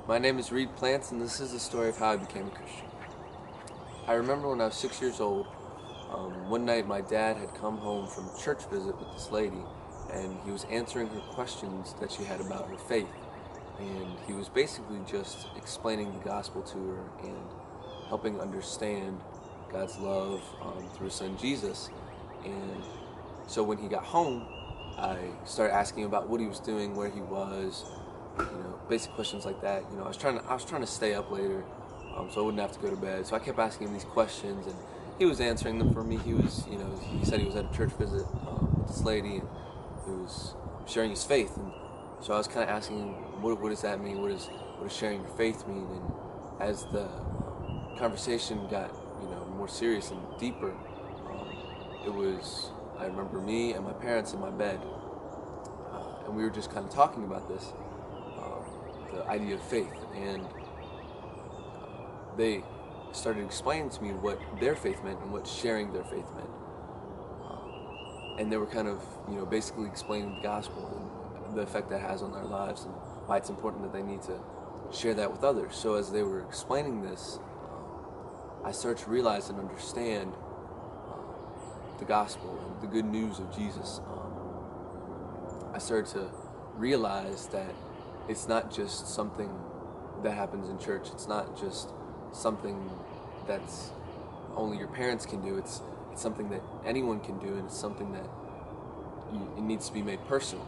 My name is Reed Plants, and this is the story of how I became a Christian. I remember when I was 6 years old, one night my dad had come home from a church visit with this lady, and he was answering her questions that she had about her faith. And he was basically just explaining the gospel to her and helping understand God's love through His Son Jesus. And so when he got home, I started asking about what he was doing, where he was, basic questions like that. I was trying to stay up later, so I wouldn't have to go to bed. So I kept asking him these questions, and he was answering them for me. He said he was at a church visit with this lady, and he was sharing his faith. And so I was kind of asking him, what does that mean? What does sharing your faith mean? And as the conversation got more serious and deeper, I remember me and my parents in my bed, and we were just kind of talking about this, the idea of faith, and they started explaining to me what their faith meant and what sharing their faith meant. And they were kind of, basically explaining the gospel and the effect that has on their lives and why it's important that they need to share that with others. So as they were explaining this, I started to realize and understand the gospel and the good news of Jesus. I started to realize that it's not just something that happens in church. It's not just something that's only your parents can do. It's something that anyone can do, and it's something that it needs to be made personal.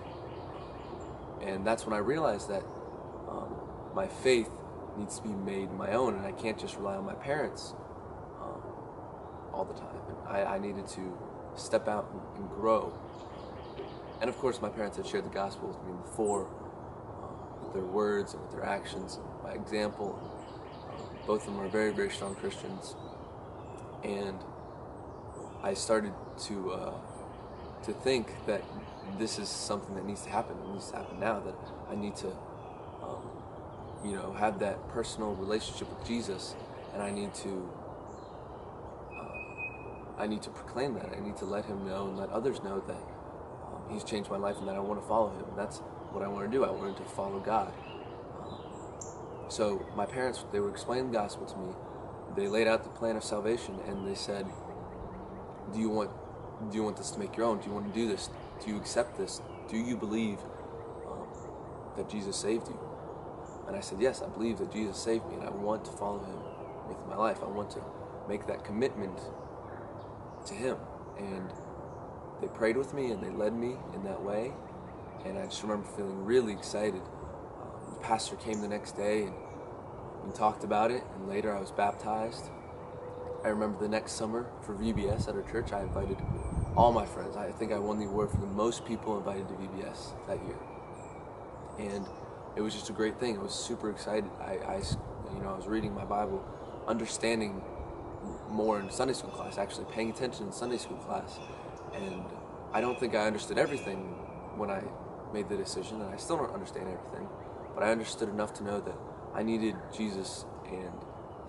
And that's when I realized that my faith needs to be made my own, and I can't just rely on my parents all the time. And I needed to step out and grow. And of course, my parents had shared the gospel with me before, with their words and with their actions, and by example. Both of them are very, very strong Christians, and I started to think that this is something that needs to happen. It needs to happen now. That I need to, have that personal relationship with Jesus, and I need to proclaim that. I need to let Him know and let others know that He's changed my life and that I want to follow Him. And that's what I want to do. I wanted to follow God. So my parents, they were explaining the gospel to me. They laid out the plan of salvation, and they said, do you want this to make your own? Do you want to do this? Do you accept this? Do you believe that Jesus saved you? And I said, yes, I believe that Jesus saved me, and I want to follow Him with my life. I want to make that commitment to Him. And they prayed with me, and they led me in that way. And I just remember feeling really excited. The pastor came the next day, and we talked about it, and later I was baptized. I remember the next summer for VBS at our church, I invited all my friends. I think I won the award for the most people invited to VBS that year. And it was just a great thing. I was super excited. I was reading my Bible, understanding more in Sunday school class, actually paying attention in Sunday school class. And I don't think I understood everything when I made the decision, and I still don't understand everything, but I understood enough to know that I needed Jesus, and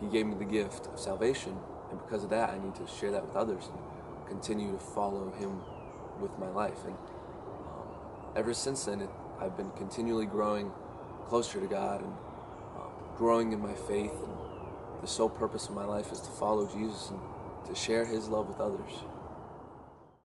He gave me the gift of salvation, and because of that, I need to share that with others and continue to follow Him with my life. And ever since then, I've been continually growing closer to God and growing in my faith, and the sole purpose of my life is to follow Jesus and to share His love with others.